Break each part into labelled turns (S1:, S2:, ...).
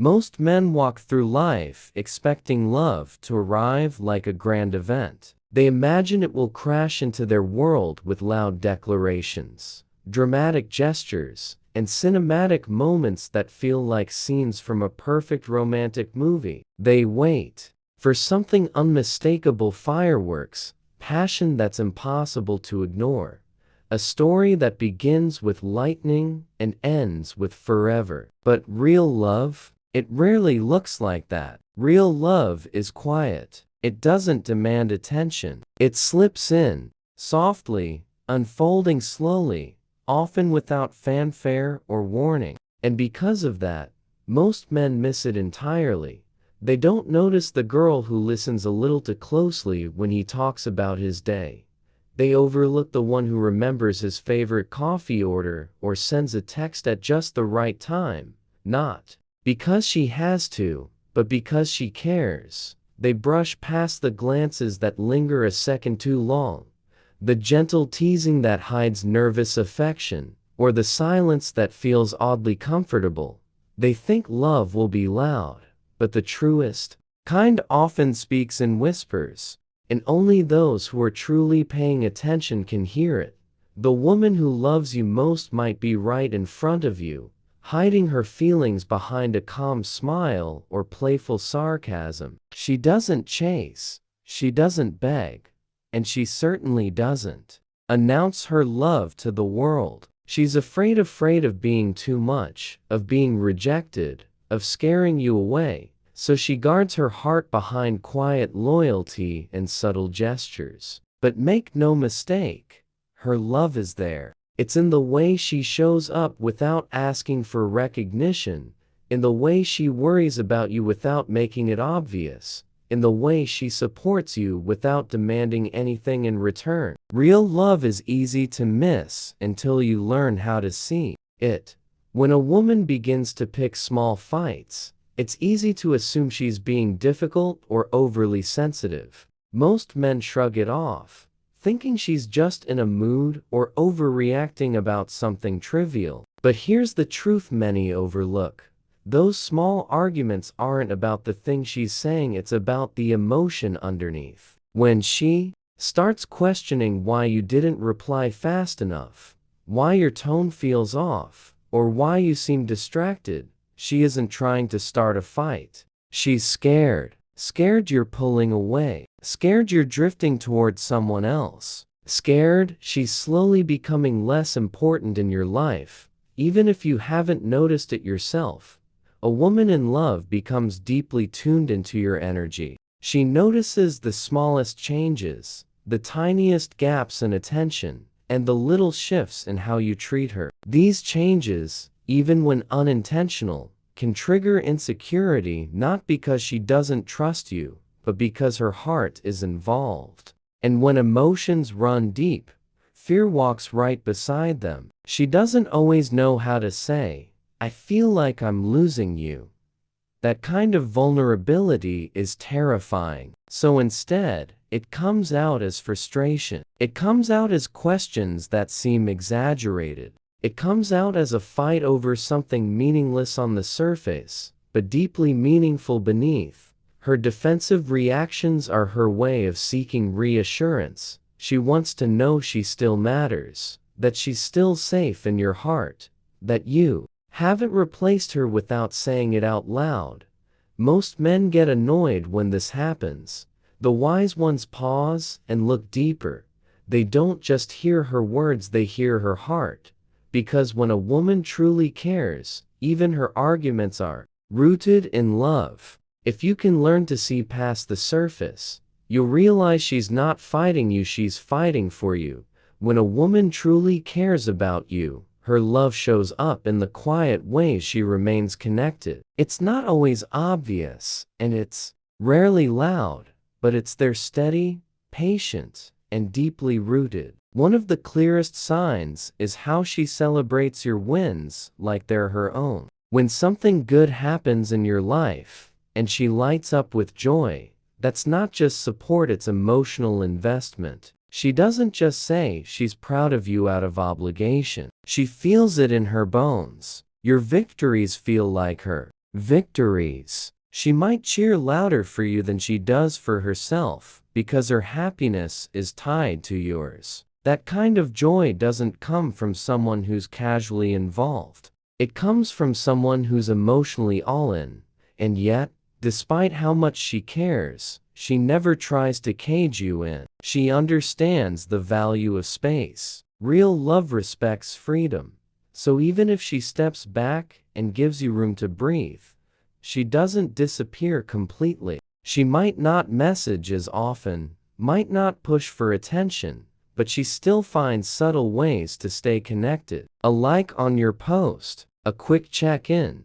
S1: Most men walk through life expecting love to arrive like a grand event. They imagine it will crash into their world with loud declarations, dramatic gestures, and cinematic moments that feel like scenes from a perfect romantic movie. They wait for something unmistakable: fireworks, passion that's impossible to ignore, a story that begins with lightning and ends with forever. But real love? It rarely looks like that. Real love is quiet. It doesn't demand attention. It slips in, softly, unfolding slowly, often without fanfare or warning. And because of that, most men miss it entirely. They don't notice the girl who listens a little too closely when he talks about his day. They overlook the one who remembers his favorite coffee order or sends a text at just the right time, not because she has to, but because she cares. They brush past the glances that linger a second too long, the gentle teasing that hides nervous affection, or the silence that feels oddly comfortable. They think love will be loud, but the truest kind often speaks in whispers, and only those who are truly paying attention can hear it. The woman who loves you most might be right in front of you, hiding her feelings behind a calm smile or playful sarcasm. She doesn't chase, she doesn't beg, and she certainly doesn't announce her love to the world. She's afraid of being too much, of being rejected, of scaring you away, so she guards her heart behind quiet loyalty and subtle gestures. But make no mistake, her love is there. It's in the way she shows up without asking for recognition, in the way she worries about you without making it obvious, in the way she supports you without demanding anything in return. Real love is easy to miss until you learn how to see it. When a woman begins to pick small fights, it's easy to assume she's being difficult or overly sensitive. Most men shrug it off, thinking she's just in a mood or overreacting about something trivial. But here's the truth many overlook. Those small arguments aren't about the thing she's saying, it's about the emotion underneath. When she starts questioning why you didn't reply fast enough, why your tone feels off, or why you seem distracted, she isn't trying to start a fight. She's scared. Scared you're pulling away. Scared you're drifting towards someone else. Scared she's slowly becoming less important in your life, even if you haven't noticed it yourself. A woman in love becomes deeply tuned into your energy. She notices the smallest changes, the tiniest gaps in attention, and the little shifts in how you treat her. These changes, even when unintentional, can trigger insecurity, not because she doesn't trust you, but because her heart is involved. And when emotions run deep, fear walks right beside them. She doesn't always know how to say, "I feel like I'm losing you." That kind of vulnerability is terrifying. So instead, it comes out as frustration. It comes out as questions that seem exaggerated. It comes out as a fight over something meaningless on the surface, but deeply meaningful beneath. Her defensive reactions are her way of seeking reassurance. She wants to know she still matters, that she's still safe in your heart, that you haven't replaced her without saying it out loud. Most men get annoyed when this happens. The wise ones pause and look deeper. They don't just hear her words, they hear her heart. Because when a woman truly cares, even her arguments are rooted in love. If you can learn to see past the surface, you'll realize she's not fighting you, she's fighting for you. When a woman truly cares about you, her love shows up in the quiet ways she remains connected. It's not always obvious, and it's rarely loud, but it's there, steady, patient, and deeply rooted. One of the clearest signs is how she celebrates your wins like they're her own. When something good happens in your life, and she lights up with joy, that's not just support, it's emotional investment. She doesn't just say she's proud of you out of obligation. She feels it in her bones. Your victories feel like her Victories. She might cheer louder for you than she does for herself, because her happiness is tied to yours. That kind of joy doesn't come from someone who's casually involved. It comes from someone who's emotionally all in, and yet, despite how much she cares, she never tries to cage you in. She understands the value of space. Real love respects freedom. So even if she steps back and gives you room to breathe, she doesn't disappear completely. She might not message as often, might not push for attention, but she still finds subtle ways to stay connected. A like on your post, a quick check-in,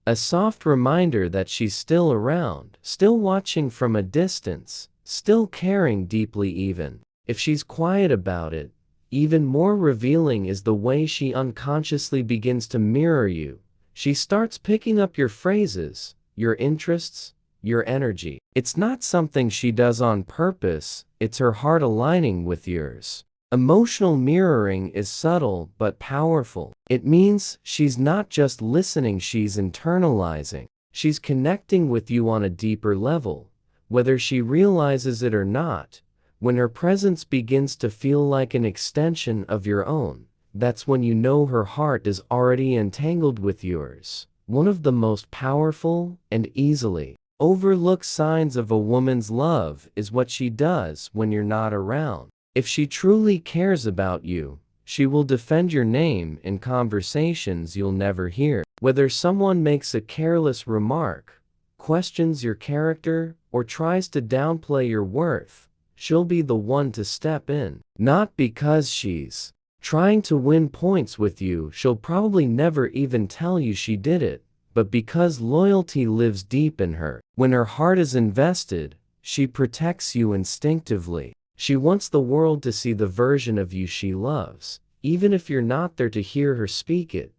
S1: a soft reminder that she's still around, still watching from a distance, still caring deeply even if she's quiet about it. Even more revealing is the way she unconsciously begins to mirror you. She starts picking up your phrases, your interests, your energy. It's not something she does on purpose, it's her heart aligning with yours. Emotional mirroring is subtle but powerful. It means she's not just listening, she's internalizing. She's connecting with you on a deeper level, whether she realizes it or not. When her presence begins to feel like an extension of your own, that's when you know her heart is already entangled with yours. One of the most powerful and easily overlooked signs of a woman's love is what she does when you're not around. If she truly cares about you, she will defend your name in conversations you'll never hear. Whether someone makes a careless remark, questions your character, or tries to downplay your worth, she'll be the one to step in. Not because she's trying to win points with you, she'll probably never even tell you she did it, but because loyalty lives deep in her. When her heart is invested, she protects you instinctively. She wants the world to see the version of you she loves, even if you're not there to hear her speak it.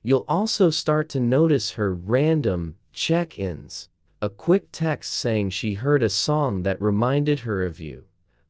S1: You'll also start to notice her random check-ins. A quick text saying she heard a song that reminded her of you.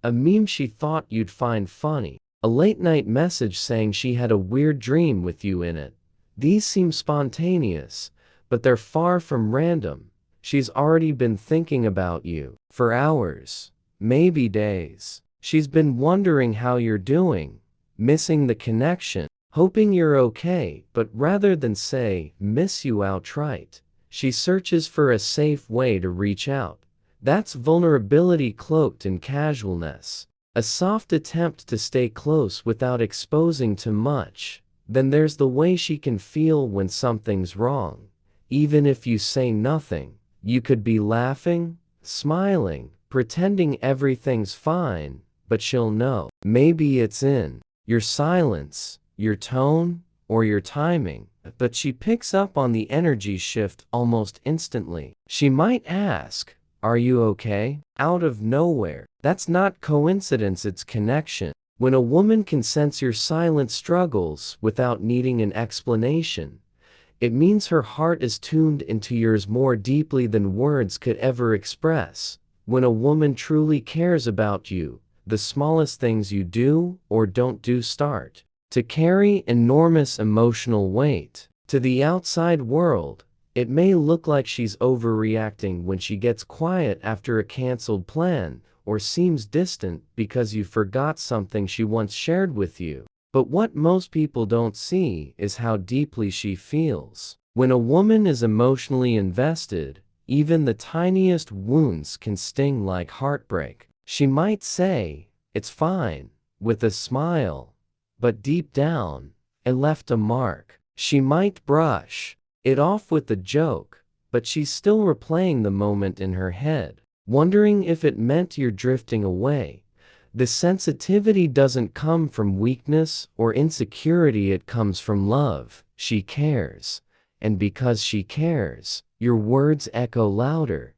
S1: A meme she thought you'd find funny. A late-night message saying she had a weird dream with you in it. These seem spontaneous, but they're far from random. She's already been thinking about you for hours, maybe days. She's been wondering how you're doing, missing the connection, hoping you're okay, but rather than say, miss you outright, she searches for a safe way to reach out. That's vulnerability cloaked in casualness. A soft attempt to stay close without exposing too much. Then there's the way she can feel when something's wrong. Even if you say nothing, you could be laughing, smiling, pretending everything's fine, but she'll know. Maybe it's in your silence, your tone, or your timing. But she picks up on the energy shift almost instantly. She might ask, "Are you okay?" out of nowhere. That's not coincidence, it's connection. When a woman can sense your silent struggles without needing an explanation, it means her heart is tuned into yours more deeply than words could ever express. When a woman truly cares about you, the smallest things you do or don't do start to carry enormous emotional weight. To the outside world, it may look like she's overreacting when she gets quiet after a canceled plan, or seems distant because you forgot something she once shared with you. But what most people don't see is how deeply she feels. When a woman is emotionally invested, even the tiniest wounds can sting like heartbreak. She might say, "It's fine," with a smile, but deep down, it left a mark. She might brush it off with a joke, but she's still replaying the moment in her head, wondering if it meant you're drifting away. The sensitivity doesn't come from weakness or insecurity, it comes from love. She cares, and because she cares, your words echo louder,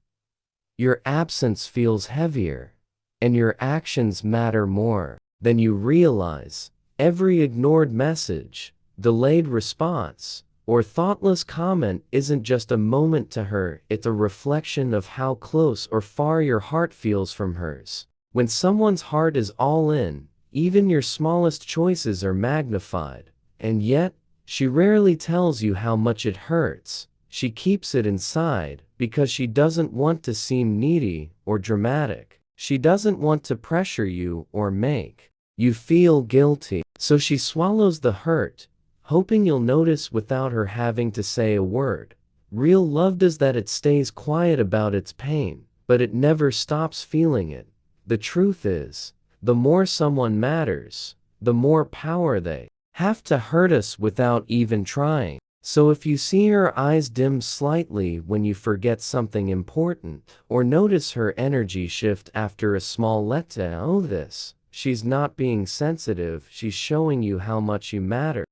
S1: your absence feels heavier, and your actions matter more than you realize. Every ignored message, delayed response, or thoughtless comment isn't just a moment to her, it's a reflection of how close or far your heart feels from hers. When someone's heart is all in, even your smallest choices are magnified, and yet, she rarely tells you how much it hurts. She keeps it inside because she doesn't want to seem needy or dramatic. She doesn't want to pressure you or make you feel guilty. So she swallows the hurt, hoping you'll notice without her having to say a word. Real love does that. It stays quiet about its pain, but it never stops feeling it. The truth is, the more someone matters, the more power they have to hurt us without even trying. So if you see her eyes dim slightly when you forget something important, or notice her energy shift after a small letdown, she's not being sensitive, she's showing you how much you matter.